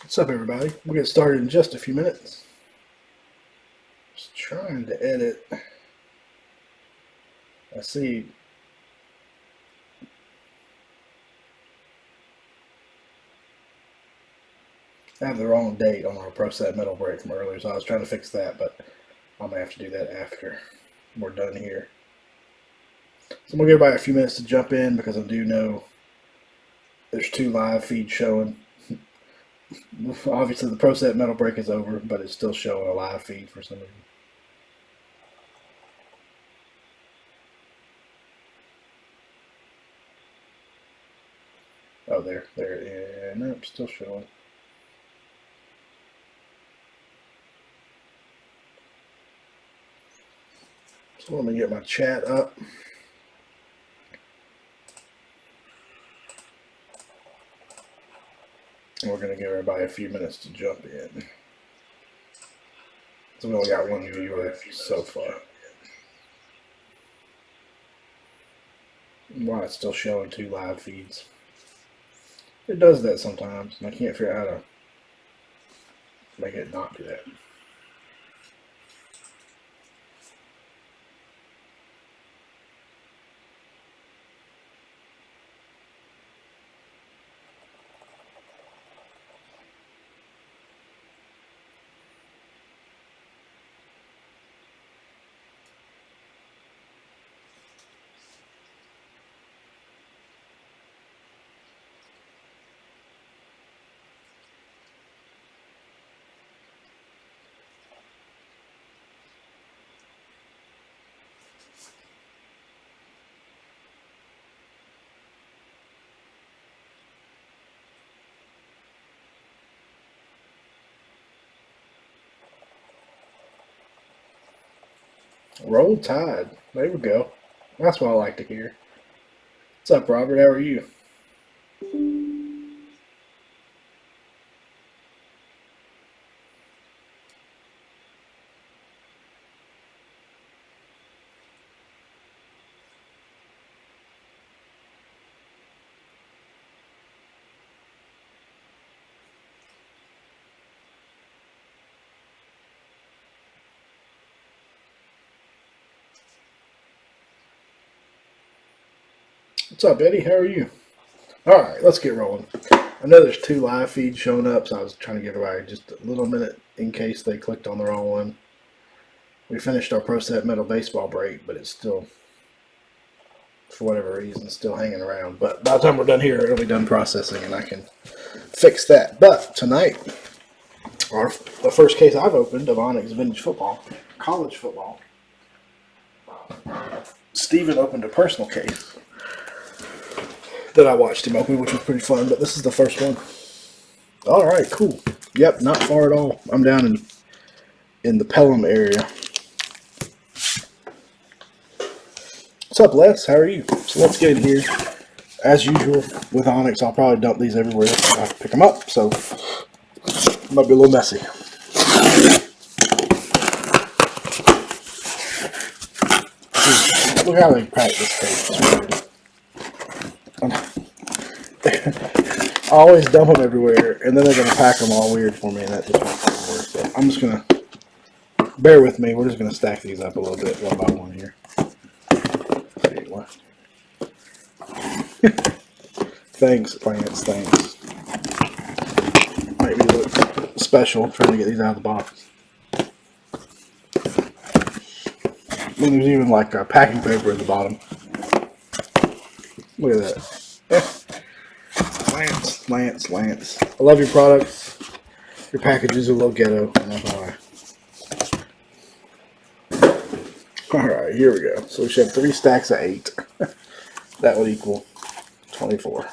What's up, everybody? We'll get started in just a few minutes. Just trying to edit. I see. I have the wrong date on our process metal break from earlier, so I was trying to fix that, but I'm going to have to do that after we're done here. So I'm going to give everybody a few minutes to jump in because I do know there's 2 live feeds showing. Obviously, the ProSet metal break is over, but it's still showing a live feed for some reason. Oh, there it is. Nope, still showing. So let me get my chat up. And we're going to give everybody a few minutes to jump in. So we only got 1 viewer so far. Why it's still showing 2 live feeds. It does that sometimes, and I can't figure out how to make it not do that. Roll Tide. There we go. That's what I like to hear. What's up, Robert? How are you? What's up, Eddie? How are you? All right, let's get rolling. I know there's 2 live feeds showing up, so I was trying to give everybody just a little minute in case they clicked on the wrong one. We finished our ProSet metal baseball break, but it's still, for whatever reason, still hanging around. But by the time we're done here, it'll be done processing, and I can fix that. But tonight, the first case I've opened of Onyx vintage football, college football. Steven opened a personal case that I watched him open, which was pretty fun, but this is the first one. All right, cool. Yep, not far at all. I'm down in the Pelham area. What's up, Les? How are you? So let's get in here. As usual with Onyx, I'll probably dump these everywhere if I pick them up, so it might be a little messy. Look how they pack this tape. I always dump them everywhere, and then they're going to pack them all weird for me, and that just makes it work. So I'm just going to, bear with me, we're just going to stack these up a little bit one by one here. Thanks, Lance, thanks. Might be look special trying to get these out of the box. I mean, there's even like a packing paper at the bottom. Look at that. Lance. I love your products. Your packages are a little ghetto. Alright, here we go. So we should have 3 stacks of 8. That would equal 24.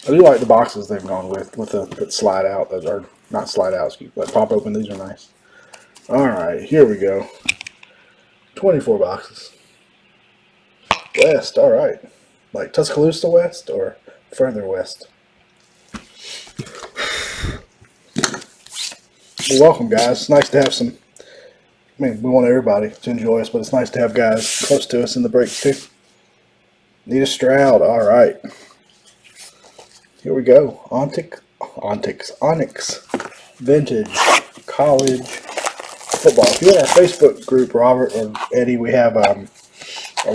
I do like the boxes they've gone with that slide out. Those are not slide out, excuse me, but pop open. These are nice. Alright, here we go. 24 boxes. West, alright. Like Tuscaloosa West or further west? Well, welcome, guys. It's nice to have some. I mean, we want everybody to enjoy us, but it's nice to have guys close to us in the breaks, too. Need a Stroud. All right. Here we go. Onyx Vintage College Football. If you're in our Facebook group, Robert or Eddie, we have a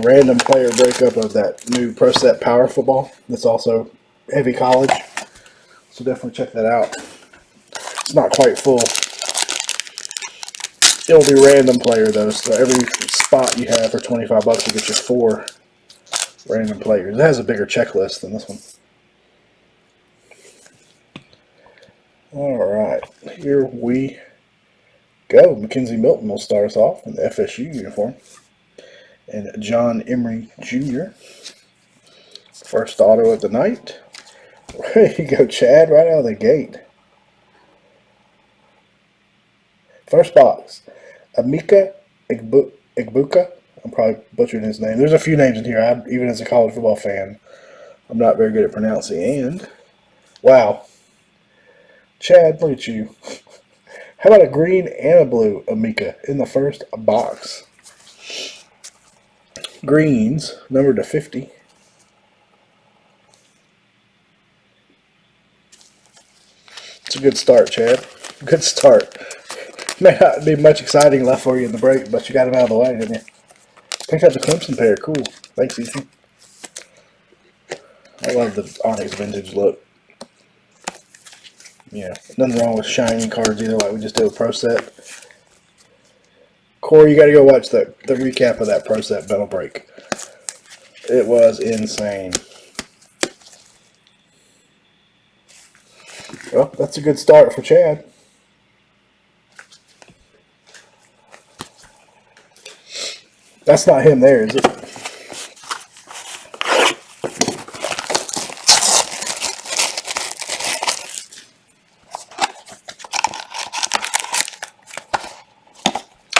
random player breakup of that new Pro Set Power Football. That's also heavy college. So definitely check that out. It's not quite full. It'll be random player though, so every spot you have for 25 bucks will get you 4 random players. It has a bigger checklist than this one. Alright, here we go. Mackenzie Milton will start us off in the FSU uniform. And John Emery Jr. First auto of the night. There you go, Chad, right out of the gate. First box, Emeka Egbuka. I'm probably butchering his name. There's a few names in here. Even as a college football fan, I'm not very good at pronouncing. And, wow. Chad, look at you. How about a green and a blue Emeka in the first box? Greens, numbered to 50. It's a good start, Chad. Good start. May not be much exciting left for you in the break, but you got him out of the way, didn't you? Picked up the Clemson pair. Cool. Thanks, Ethan. I love the Onyx vintage look. Yeah, nothing wrong with shiny cards either, like we just did with Pro Set. Corey, you got to go watch the recap of that Pro Set metal break. It was insane. Well, that's a good start for Chad. That's not him there, is it?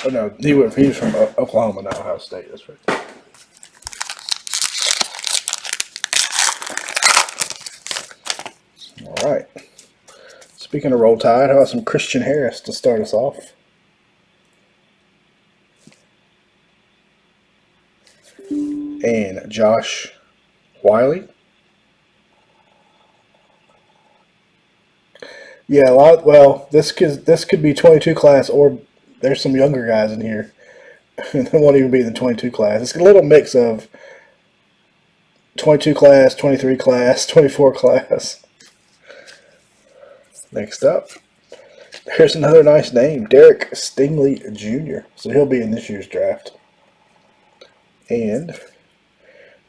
Oh no, he was from Oklahoma, not Ohio State. That's right. All right. Speaking of Roll Tide, how about some Christian Harris to start us off? And Josh Wiley. Yeah, well, this could be 22 class, or there's some younger guys in here that won't even be in the 22 class. It's a little mix of 22 class, 23 class, 24 class. Next up, there's another nice name, Derek Stingley Jr. So he'll be in this year's draft. And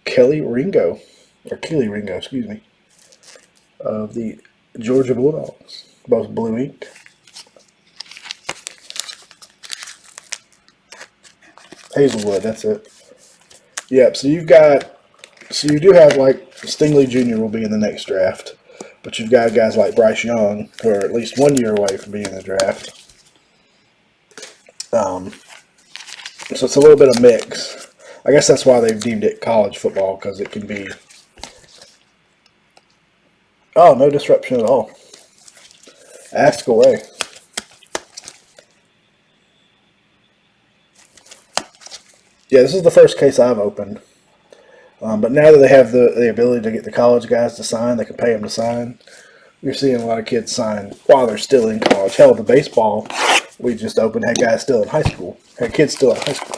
Keely Ringo, excuse me, of the Georgia Bulldogs, both blue ink. Hazelwood, that's it. Yep, so you do have, like, Stingley Jr. will be in the next draft, but you've got guys like Bryce Young who are at least 1 year away from being in the draft. So it's a little bit of mix. I guess that's why they've deemed it college football, because it can be... Oh, no disruption at all. Ask away. Yeah, this is the first case I've opened. But now that they have the ability to get the college guys to sign, they can pay them to sign. You're seeing a lot of kids sign while they're still in college. Hell, the baseball we just opened had guys still in high school. Had kids still in high school.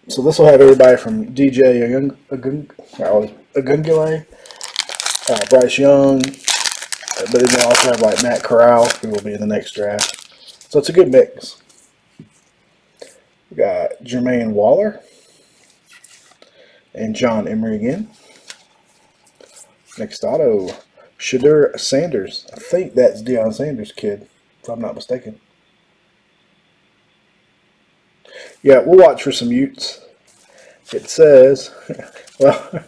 So this will have everybody from DJ Agungule, Bryce Young, but then they'll also have like Matt Corral, who will be in the next draft. So it's a good mix. We got Jermaine Waller and John Emery again. Next auto, Shadur Sanders. I think that's Deion Sanders' kid, if I'm not mistaken. Yeah, we'll watch for some Utes. It says, well,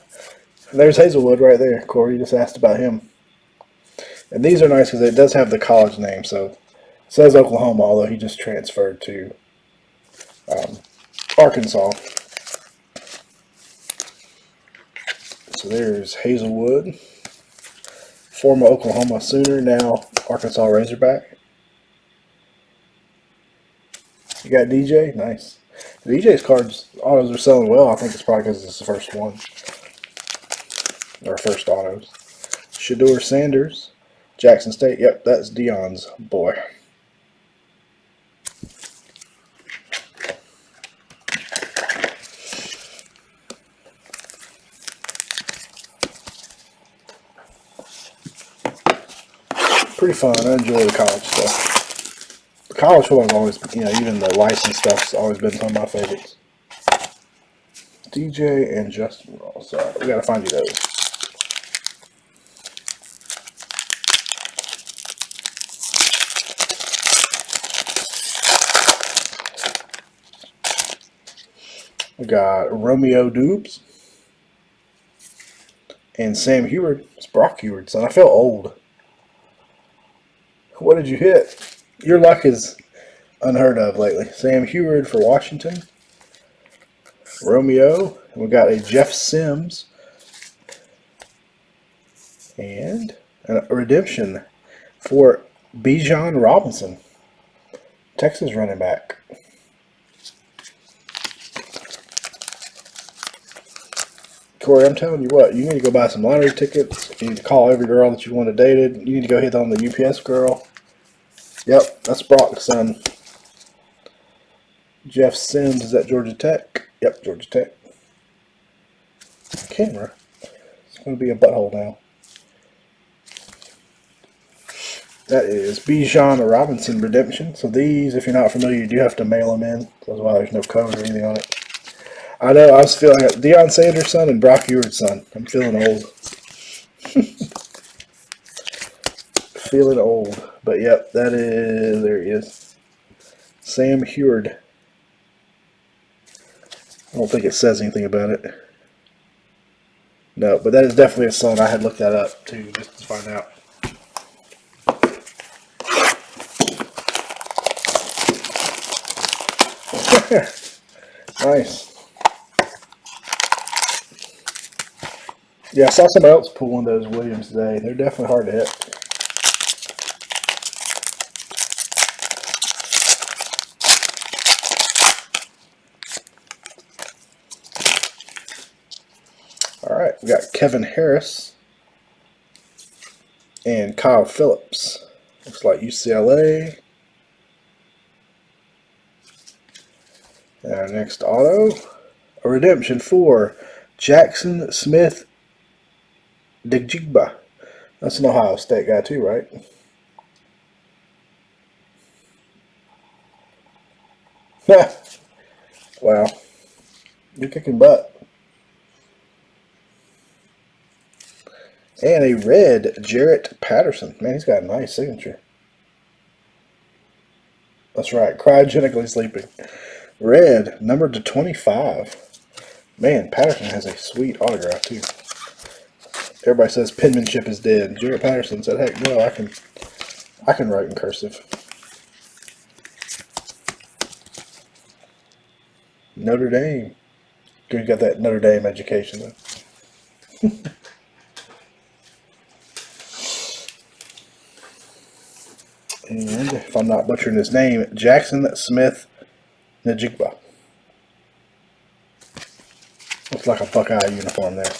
there's Hazelwood right there. Corey just asked about him. And these are nice because it does have the college name. So it says Oklahoma, although he just transferred to Arkansas. So there's Hazelwood, former Oklahoma Sooner, now Arkansas Razorback. You got DJ? Nice. The EJ's cards, autos are selling well. I think it's probably because it's the first one. Or first autos. Shador Sanders, Jackson State. Yep, that's Dion's boy. Pretty fun. I enjoy the college stuff. The college football's always, even the license stuff's always been some of my favorites. DJ and Justin Ross. Sorry, we gotta find you those. We got Romeo Dubes and Sam Heward. It's Brock Heward, son. I feel old. What did you hit? Your luck is unheard of lately. Sam Heward for Washington. Romeo. We got a Jeff Sims. And a redemption for Bijan Robinson. Texas running back. Corey, I'm telling you what, you need to go buy some lottery tickets. You need to call every girl that you want to date. You need to go hit on the UPS girl. Yep, that's Brock's son. Jeff Sims is at Georgia Tech. Yep, Georgia Tech. Camera. It's going to be a butthole now. That is Bijan Robinson redemption. So these, if you're not familiar, you do have to mail them in. That's why there's no code or anything on it. I know, I was feeling like Deion Sanders' son and Brock Heward's son. I'm feeling old. Feeling old. But yep, that is, there he is. Sam Heward. I don't think it says anything about it. No, but that is definitely a son. I had looked that up too, just to find out. Nice. Yeah, I saw somebody else pull one of those Williams today. They're definitely hard to hit. All right, we got Kevin Harris and Kyle Phillips. Looks like UCLA. And our next auto, a redemption for Jackson Smith Digigba. That's an Ohio State guy too, right? Wow. You're kicking butt. And a red Jarrett Patterson. Man, he's got a nice signature. That's right. Cryogenically sleeping. Red, numbered to 25. Man, Patterson has a sweet autograph too. Everybody says penmanship is dead. Jarrett Patterson said, heck no, I can write in cursive. Notre Dame. You got that Notre Dame education though. And if I'm not butchering his name, Jackson Smith Najigba. Looks like a Buckeye uniform there.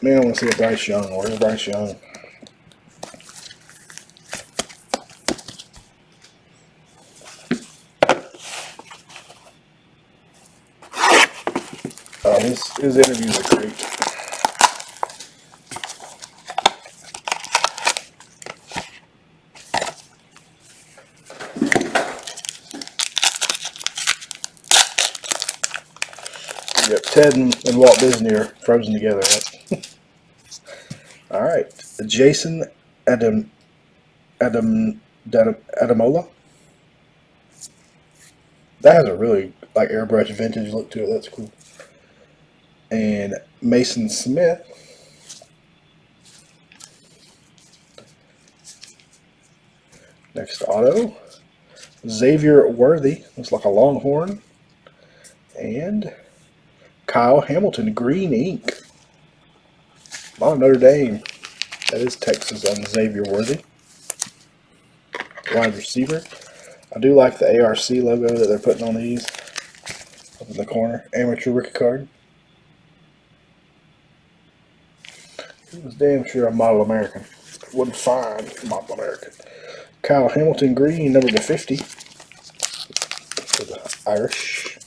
Man, I want to see a Bryce Young. Where's Bryce Young? Oh, his interviews are great. Yep, Ted and Walt Disney are frozen together, right? All right, Jason Adamola. That has a really like airbrush vintage look to it. That's cool. And Mason Smith. Next auto, Xavier Worthy. Looks like a Longhorn. And Kyle Hamilton, green ink. A lot of Notre Dame. That is Texas on Xavier Worthy. Wide receiver. I do like the ARC logo that they're putting on these up in the corner. Amateur rookie card. It was damn sure a Model American. Wouldn't find Model American. Kyle Hamilton green, number to 50 for the Irish.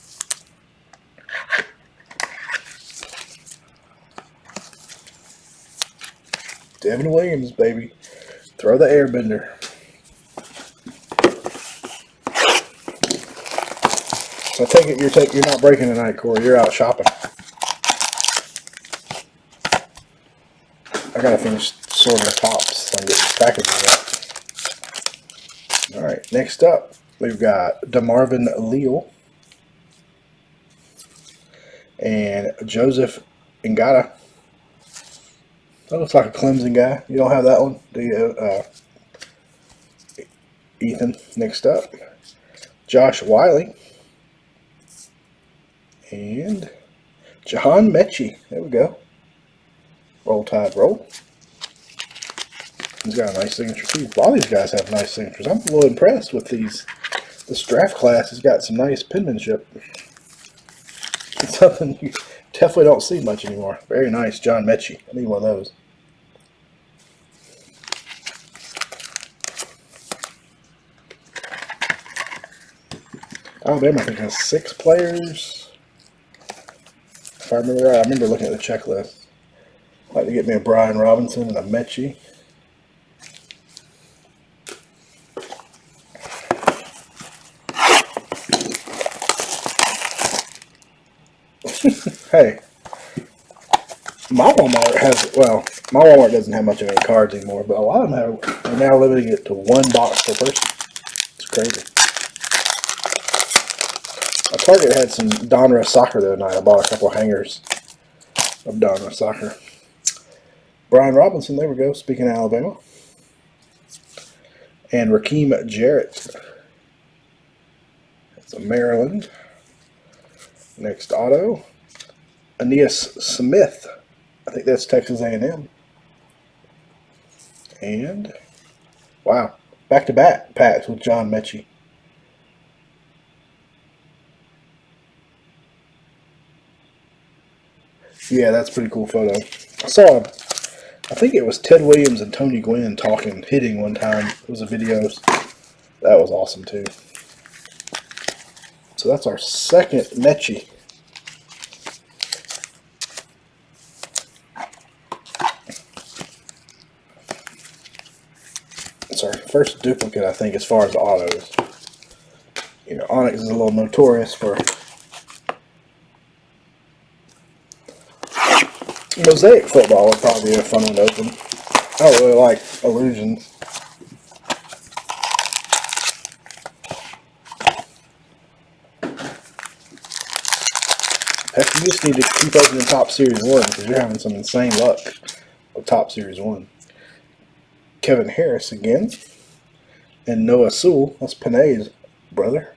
Jameson Williams, baby. Throw the airbender. So I take it you're not breaking tonight, Corey. You're out shopping. I gotta finish sorting the tops so I can get these packages out. Alright, next up we've got DeMarvin Leal and Joseph Ngata. That looks like a Clemson guy. You don't have that one, do you, Ethan? Next up, Josh Wiley and Jahan Mechie. There we go. Roll Tide roll. He's got a nice signature too. A lot of these guys have nice signatures. I'm a little impressed with these. This draft class has got some nice penmanship. It's something you definitely don't see much anymore. Very nice, John Mechie. I need one of those. Alabama, I think, has 6 players. If I remember right, I remember looking at the checklist. I'd like to get me a Brian Robinson and a Mechie. Hey, my Walmart has, well, my Walmart doesn't have much of any cards anymore, but a lot of them are now limiting it to 1 box per person. It's crazy. Target had some Donruss soccer the other night. I bought a couple of hangers of Donruss soccer. Brian Robinson, there we go, speaking of Alabama. And Rakeem Jarrett. That's a Maryland. Next auto. Aeneas Smith. I think that's Texas A&M. And, wow, back-to-back packs with John Mechie. Yeah, that's a pretty cool photo. I saw, I think it was Ted Williams and Tony Gwynn hitting one time. It was a video. That was awesome too. So that's our second Mechie. It's our first duplicate, I think, as far as autos. You know, Onyx is a little notorious for Mosaic football. Would probably be a fun one to open. I don't really like illusions. Heck, you just need to keep opening Top Series 1 because you're having some insane luck with Top Series 1. Kevin Harris again. And Noah Sewell. That's Panay's brother.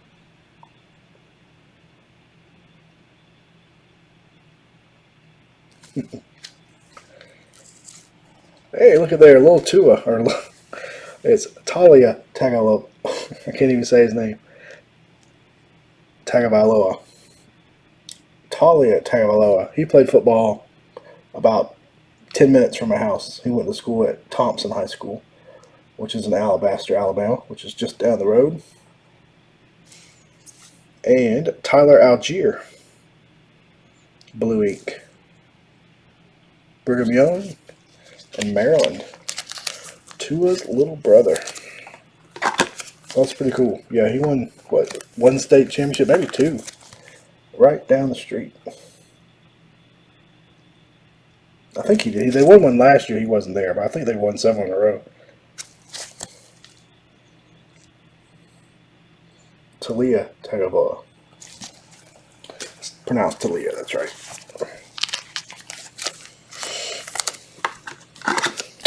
Hey, look at there, little Tua, or it's Talia Tagovailoa. I can't even say his name. Tagovailoa. Talia Tagovailoa. He played football about 10 minutes from my house. He went to school at Thompson High School, which is in Alabaster, Alabama, which is just down the road. And Tyler Algier. Blue ink. Brigham Young and Maryland. Tua's little brother. That's pretty cool. Yeah, he won, what, 1 state championship, maybe 2. Right down the street. I think he did. They won one last year. He wasn't there, but I think they won several in a row. Talia Tagovailoa. It's pronounced Talia, that's right.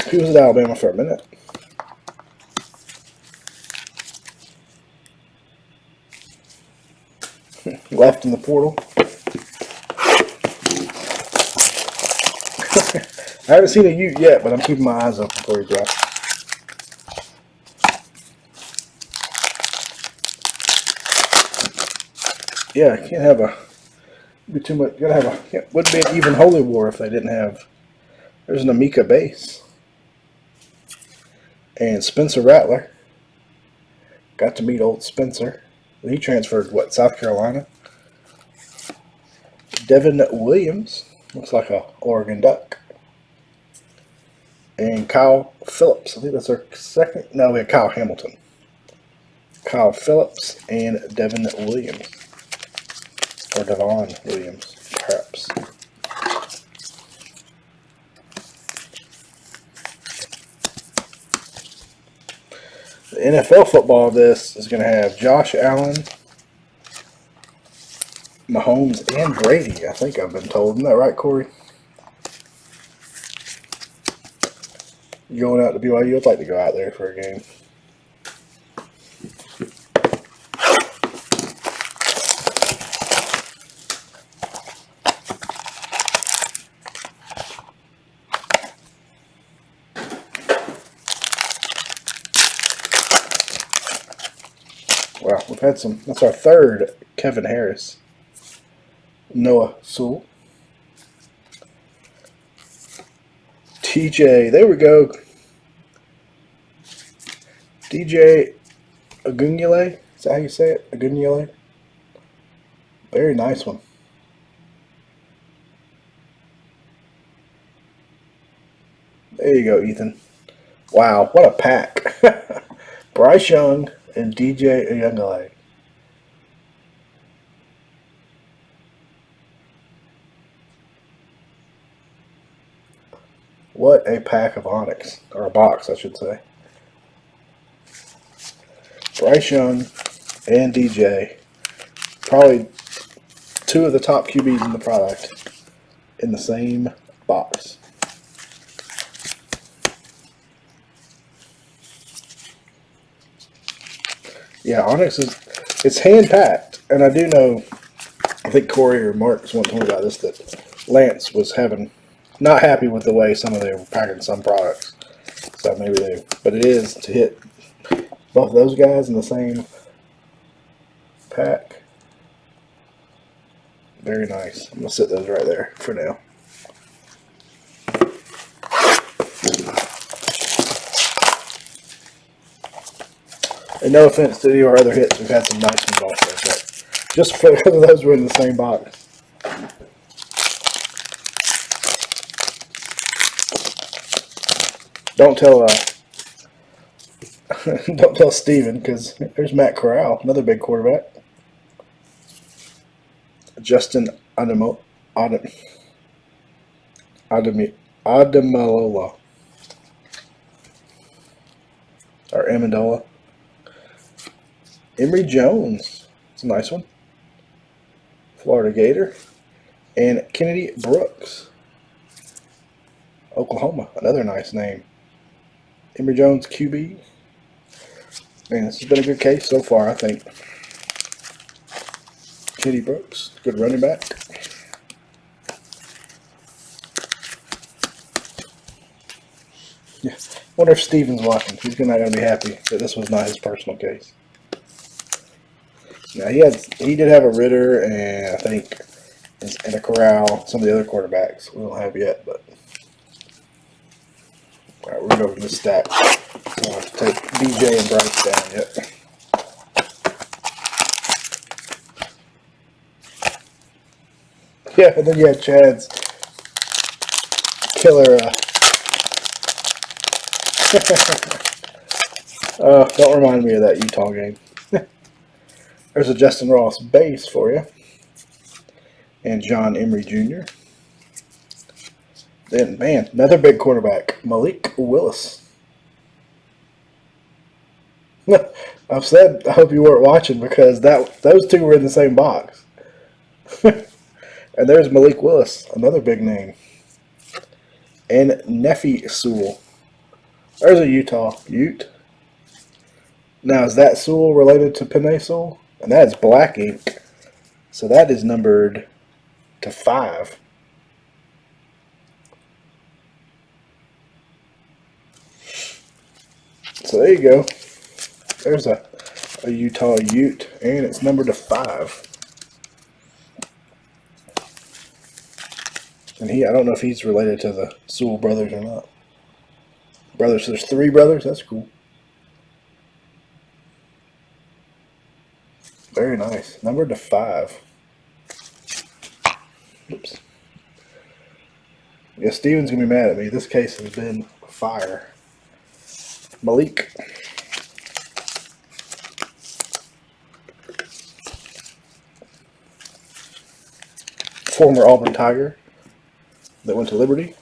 He was at Alabama for a minute. Left in the portal. I haven't seen a Ute yet, but I'm keeping my eyes open for you, Josh. Yeah, can't have a be too much. Gotta have a wouldn't be an even holy war if they didn't have. There's an Amica base and Spencer Rattler. Got to meet old Spencer. He transferred what, South Carolina. Devin Williams looks like a Oregon Duck. And Kyle Phillips. I think that's our second. No, we had Kyle Hamilton. Kyle Phillips and Devin Williams. Or Devon Williams, perhaps. The NFL football of this is going to have Josh Allen, Mahomes, and Brady, I think I've been told. Isn't that right, Corey? You going out to BYU? I'd like to go out there for a game. Wow, we've had some. That's our third Kevin Harris. Noah Sewell. TJ, there we go. DJ Agunyele. Is that how you say it? Agunyele. Very nice one. There you go, Ethan. Wow, what a pack. Bryce Young and DJ Agunyele. What a pack of Onyx, or a box, I should say. Bryce Young and DJ, probably two of the top QBs in the product, in the same box. Yeah, Onyx it's hand packed, and I do know. I think Corey or Mark was one told me about this, that Lance was not happy with the way some of them were packing some products. So maybe but it is to hit both of those guys in the same pack. Very nice. I'm going to set those right there for now. And no offense to any of our other hits, we've had some nice ones also, but just for those were in the same box. Don't tell don't tell Steven, because there's Matt Corral, another big quarterback. Justin Ademalola. Or Amendola. Emory Jones. It's a nice one. Florida Gator. And Kennedy Brooks. Oklahoma. Another nice name. Emory Jones QB. Man, this has been a good case so far, I think. Kennedy Brooks. Good running back. Yeah. Wonder if Steven's watching. He's not going to be happy that this was not his personal case. Now he did have a Ritter and I think and a Corral. Some of the other quarterbacks we don't have yet, but all right, we're going to open this stack. So I'll have to take DJ and Bryce down yet. Yeah, and then you had Chad's killer. Don't remind me of that Utah game. There's a Justin Ross base for you. And John Emory Jr. Then, man, another big quarterback, Malik Willis. I've said, I hope you weren't watching because those two were in the same box. And there's Malik Willis, another big name. And Nephi Sewell. There's a Utah Ute. Now, is that Sewell related to Penei Sewell? And that is black ink. So that is numbered to 5. So there you go. There's a Utah Ute, and it's numbered to 5. And I don't know if he's related to the Sewell brothers or not. Brothers, there's 3 brothers. That's cool. Very nice. Numbered to 5. Oops. Yeah, Steven's gonna be mad at me. This case has been fire. Malik. Former Auburn Tiger that went to Liberty.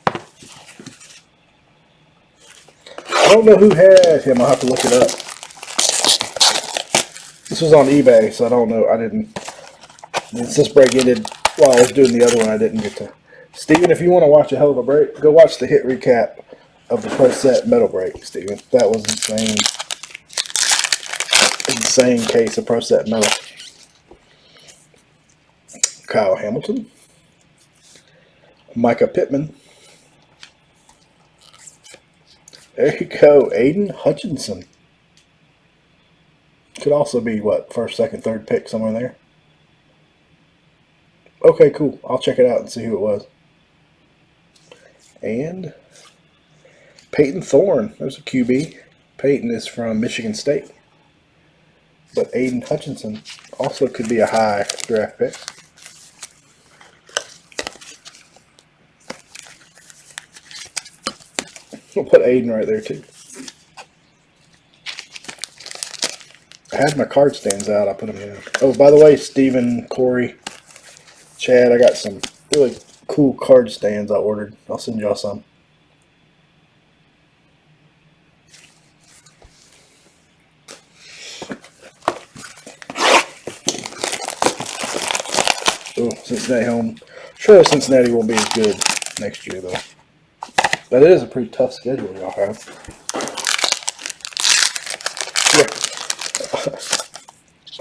I don't know who had him. I'll have to look it up. This was on eBay, so I don't know. Since this break ended while I was doing the other one, I didn't get to. Steven, if you want to watch a hell of a break, go watch the hit recap of the Pro Set metal break, Steven. That was insane. Insane case of Pro Set metal. Kyle Hamilton. Micah Pittman. There you go. Aiden Hutchinson. Could also be, what, first, second, third pick somewhere there. Okay, cool. I'll check it out and see who it was. And Peyton Thorne. There's a QB. Peyton is from Michigan State. But Aiden Hutchinson also could be a high draft pick. We'll put Aiden right there too. I had my card stands out. I put them in. Oh, by the way, Steven, Corey, Chad, I got some really cool card stands I ordered. I'll send y'all some. Oh, Cincinnati home. Sure, Cincinnati won't be as good next year, though. But it is a pretty tough schedule y'all have. Yeah.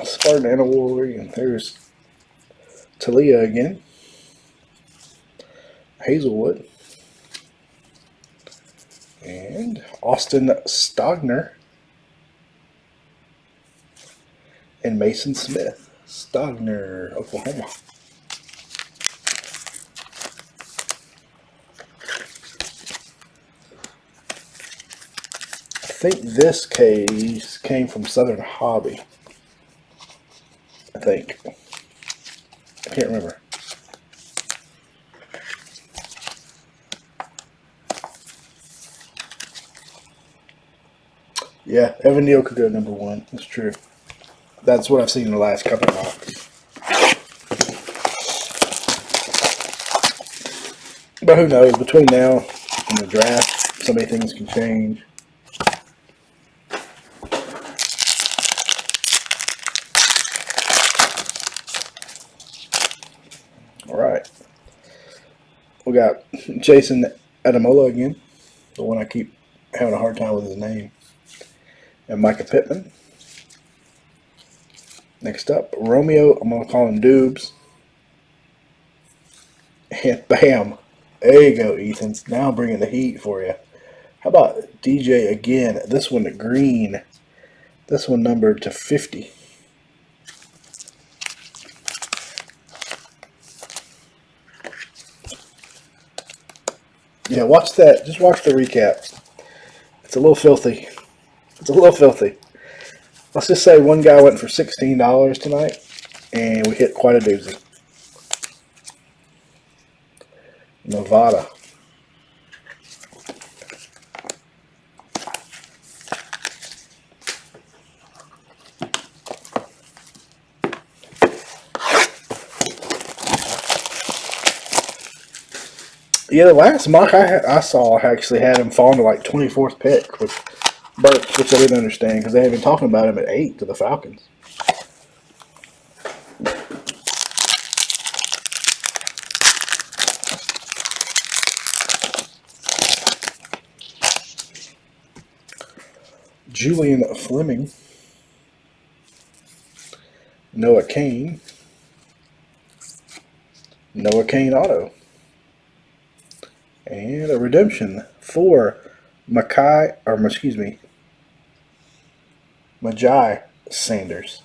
Spartan and a Wolverine. There's Talia again. Hazelwood. And Austin Stogner. And Mason Smith. Stogner, Oklahoma. I think this case came from Southern Hobby. I think. I can't remember. Yeah, Evan Neal could go number 1. That's true. That's what I've seen in the last couple of boxes. But who knows? Between now and the draft, so many things can change. All right. We got Jason Adamola again, the one I keep having a hard time with his name. And Micah Pittman. Next up, Romeo, I'm going to call him Dubes. And bam. There you go, Ethan. Now I'm bringing the heat for you. How about DJ again? This one green. This one numbered to 50. Yeah, watch that. Just watch the recap. It's a little filthy. It's a little filthy. Let's just say one guy went for $16 tonight, and we hit quite a doozy. Nevada. Yeah, the last mock I saw actually had him falling to like 24th pick with Burks, which I didn't understand because they had been talking about him at 8 to the Falcons. Julian Fleming. Noah Kane. Noah Kane auto. And a redemption for Majai Sanders.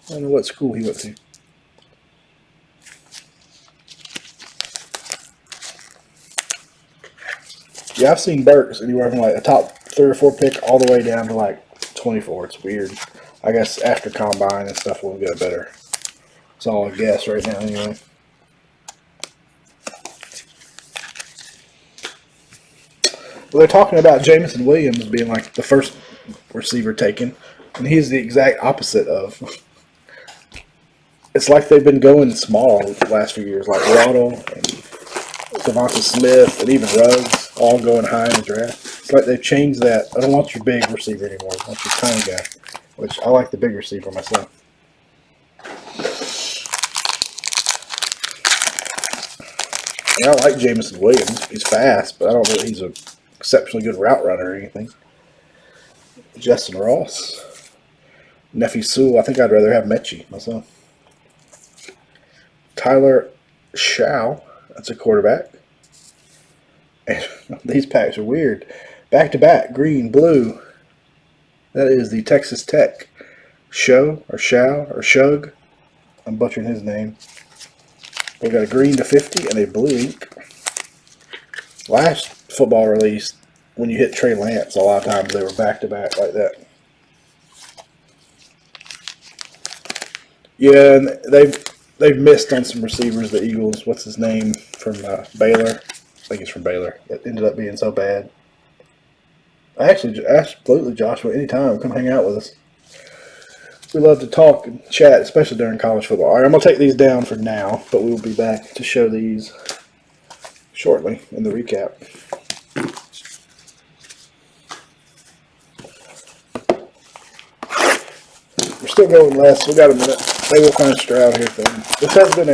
I don't know what school he went to. Yeah, I've seen Burks anywhere from like a top 3 or 4 pick all the way down to like 24. It's weird. I guess after combine and stuff we'll get better. It's all a guess right now anyway. Well, they're talking about Jameson Williams being like the first receiver taken, and he's the exact opposite of. It's like they've been going small the last few years, like Waddle and Devonta Smith and even Ruggs all going high in the draft. It's like they've changed that. I don't want your big receiver anymore. I want your tiny guy, which I like the big receiver myself. And I like Jameson Williams. He's fast, but I don't know that he's an exceptionally good route runner or anything. Justin Ross. Nephi Sewell. I think I'd rather have Mechie myself. Tyler Shaw. That's a quarterback. And these packs are weird. Back to back, green, blue. That is the Texas Tech Show or Shao or Shug. I'm butchering his name. We've got a green to 50 and a blue ink. Last football release, when you hit Trey Lance, a lot of times they were back to back like that. Yeah, and they've missed on some receivers. The Eagles. What's his name from Baylor? I think he's from Baylor. It ended up being so bad. Absolutely, Joshua. Anytime, come hang out with us. We love to talk and chat, especially during college football. All right, I'm going to take these down for now, but we will be back to show these shortly in the recap. We're still going less. We got a minute. Maybe we'll find Stroud here. This has been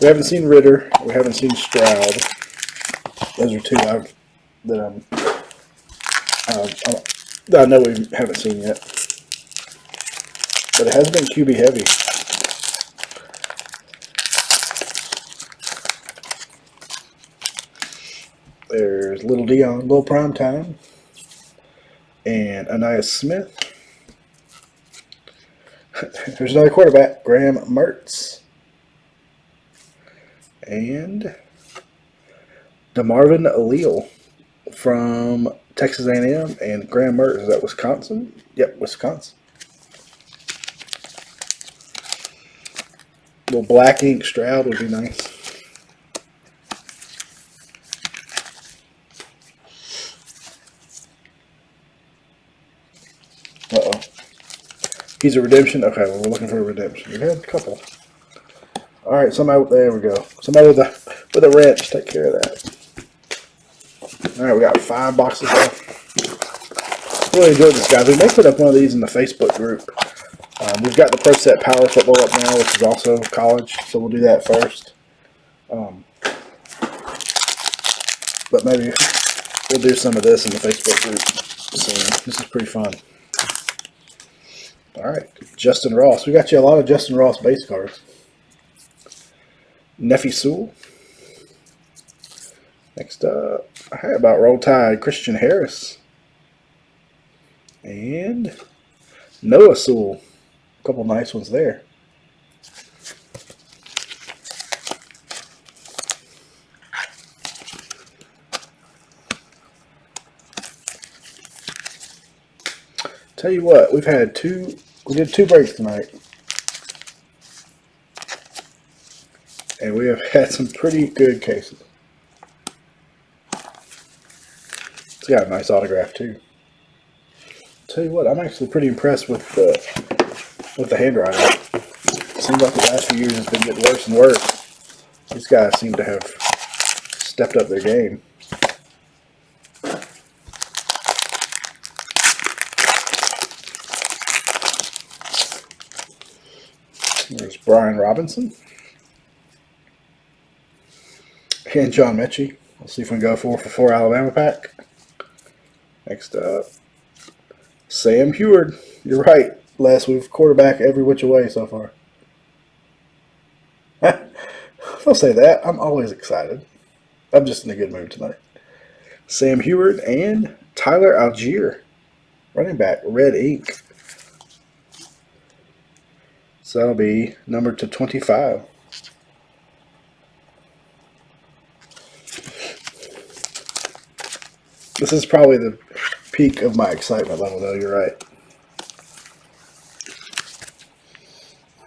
we haven't seen Ritter. We haven't seen Stroud. Those are two that I know we haven't seen yet. But it has been QB heavy. There's Little Dion, Little Prime Time, and Anais Smith. There's another quarterback, Graham Mertz, and DeMarvin Allele from Texas A&M, and Graham Mertz. Is that Wisconsin? Yep, Wisconsin. A little black ink Stroud would be nice. Uh-oh. He's a redemption? Okay, well, we're looking for a redemption. We've had a couple. Alright, there we go. Somebody with a wrench, take care of that. Alright, we got 5 boxes left. Really enjoyed this, guys. We may put up one of these in the Facebook group. We've got the Pro Set Power Football up now, which is also college, so we'll do that first. But maybe we'll do some of this in the Facebook group soon. This is pretty fun. All right, Justin Ross. We got you a lot of Justin Ross base cards. Nephi Sewell. Next up, how about Roll Tide, Christian Harris. And Noah Sewell. A couple nice ones there. Tell you what, we did 2 breaks tonight. And we have had some pretty good cases. It's got a nice autograph too. Tell you what, I'm actually pretty impressed with the handwriting. It seems like the last few years has been getting worse and worse. These guys seem to have stepped up their game. There's Brian Robinson. And John Mechie. We'll see if we can go 4 for 4 Alabama pack. Next up, Sam Heward. You're right, Les. We've quarterback every which way so far. Don't say that. I'm always excited. I'm just in a good mood tonight. Sam Heward and Tyler Algier. Running back, red ink. So that'll be numbered to 25. This is probably the peak of my excitement level, though. You're right.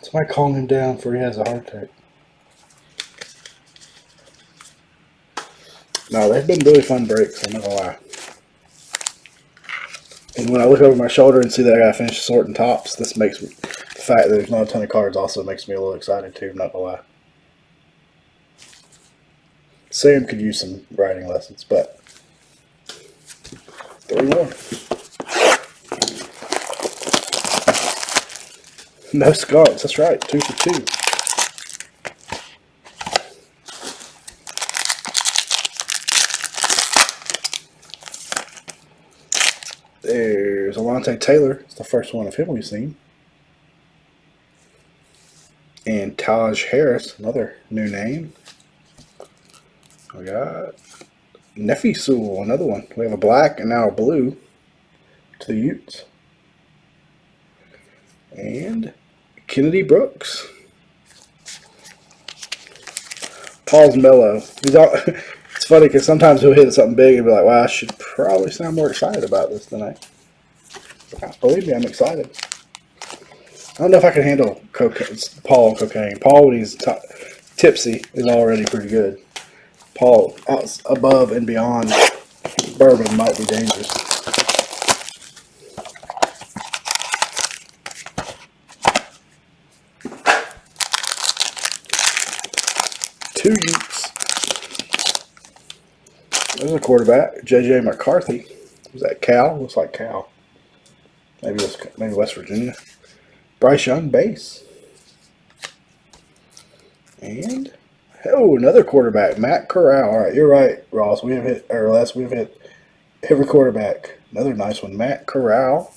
Somebody calm him down before he has a heart attack. No, they've been really fun breaks, I'm not gonna lie. And when I look over my shoulder and see that I gotta finish sorting tops, this makes me, the fact that there's not a ton of cards also makes me a little excited too, I'm not gonna lie. Sam could use some writing lessons, but 3 more. No skunks, that's right, 2 for 2. There's Alontae Taylor. It's the first one of him we've seen. And Taj Harris, another new name. We got Nephi Sewell, another one. We have a black and now a blue to the Utes. And Kennedy Brooks. Paul's mellow. He's all. It's funny because sometimes he'll hit something big and be like, "Wow, I should probably sound more excited about this tonight." Believe me, I'm excited. I don't know if I can handle cocaine. Paul and cocaine. Paul, when he's tipsy, is already pretty good. Paul, out above and beyond bourbon, might be dangerous. Two Utes. There's a quarterback, J.J. McCarthy. Was that Cal? Looks like Cal. Maybe West Virginia. Bryce Young, base. And another quarterback, Matt Corral. All right, you're right, Ross. We have hit, or Les, we've hit every quarterback. Another nice one, Matt Corral.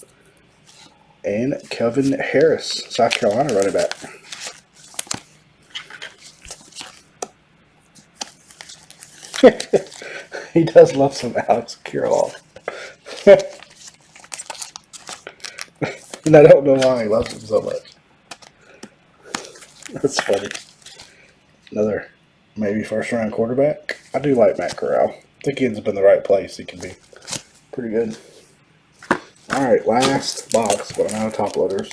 And Kelvin Harris, South Carolina running back. He does love some Alex Kirilloff. And I don't know why he loves him so much. That's funny. Another maybe first round quarterback. I do like Matt Corral. I think he ends up in the right place. He can be pretty good. Alright, last box, but I'm out of top loaders.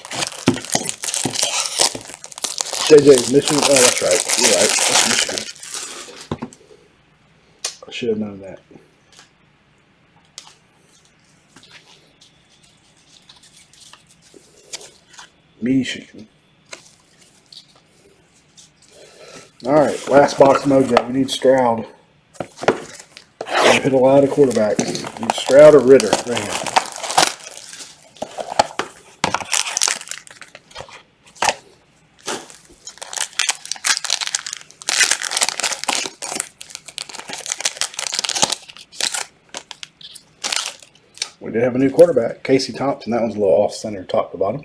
JJ's Michigan. Oh, that's right. You're right. That's Michigan. I should have known that. Michigan. Alright, last box mojo. We need Stroud. We've hit a lot of quarterbacks. We need Stroud or Ritter right here. We did have a new quarterback, Casey Thompson. That one's a little off-center, top to bottom.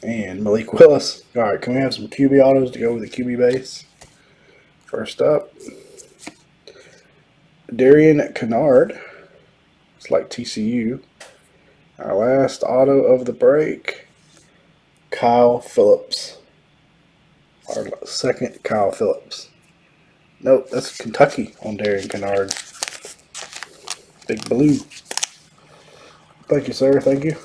And Malik Willis. All right, can we have some QB autos to go with the QB base? First up, Darian Kennard. It's like TCU. Our last auto of the break, Kyle Phillips. Our second Kyle Phillips. Nope, that's Kentucky on Darian Kennard. Big blue. Thank you, sir. Thank you.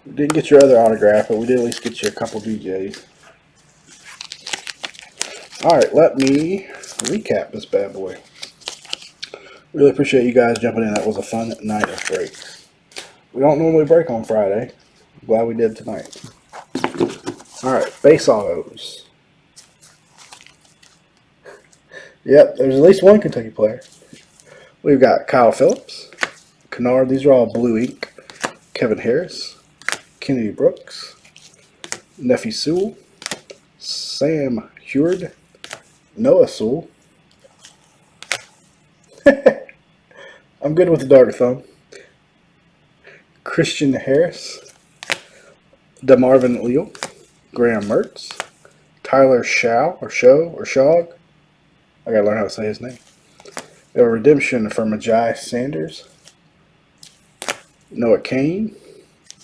We didn't get your other autograph, but we did at least get you a couple DJs. Alright, let me recap this bad boy. Really appreciate you guys jumping in. That was a fun night of breaks. We don't normally break on Friday. I'm glad we did tonight. Alright, base autos. Yep, there's at least one Kentucky player. We've got Kyle Phillips, Kennard. These are all blue ink. Kevin Harris, Kennedy Brooks, Nephi Sewell, Sam Heward, Noah Sewell. I'm good with the dark thumb. Christian Harris, DeMarvin Leal, Graham Mertz, Tyler Shog. I gotta learn how to say his name. We have a redemption from Ajay Sanders, Noah Kane.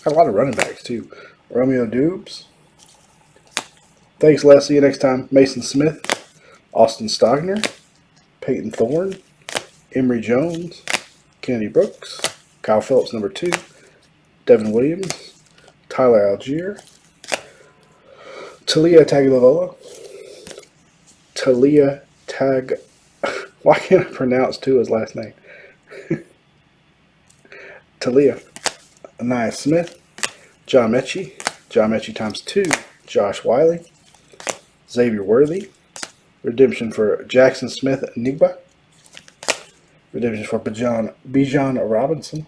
Got a lot of running backs too. Romeo Dubes. Thanks, Les. See you next time. Mason Smith, Austin Stogner, Peyton Thorne, Emory Jones, Kennedy Brooks, Kyle Phillips number 2, Devin Williams, Tyler Algier, Talia Tagovailoa, Talia Tag. Why can't I pronounce his last name? Talia. Anaya Smith, John Mechie times 2, Josh Wiley, Xavier Worthy, redemption for Jackson Smith Nigba, redemption for Bijan Robinson,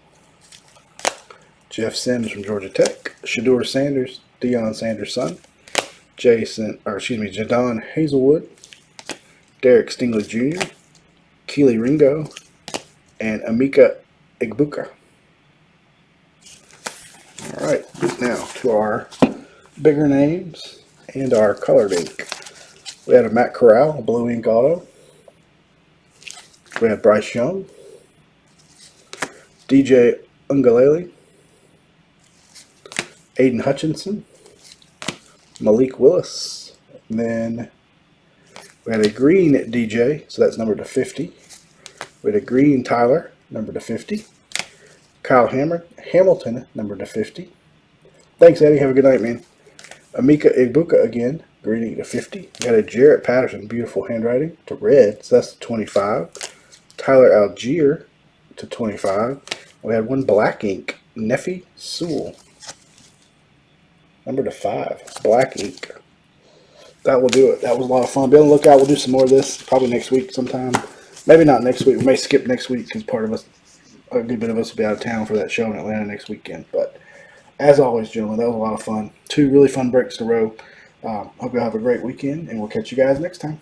Jeff Sims from Georgia Tech, Shador Sanders, Deion Sanders' son, Jadon Hazelwood, Derek Stingley Jr., Keely Ringo, and Emeka Egbuka. All right, now to our bigger names and our colored ink. We had a Matt Corral, a blue ink auto. We had Bryce Young, DJ Ungalele, Aiden Hutchinson, Malik Willis, and then we had a green DJ, so that's numbered to 50. We had a green Tyler, numbered to 50. Kyle Hamilton, numbered to 50. Thanks, Eddie. Have a good night, man. Emeka Egbuka again, green to 50. We had a Jarrett Patterson, beautiful handwriting, to red, so that's 25. Tyler Algier to 25. We had one black ink, Nefi Sewell, number to 5, black ink. That will do it. That was a lot of fun. Be on the lookout. We'll do some more of this probably next week sometime. Maybe not next week. We may skip next week because a good bit of us will be out of town for that show in Atlanta next weekend. But as always, gentlemen, that was a lot of fun. 2 really fun breaks to row. Hope you all have a great weekend, and we'll catch you guys next time.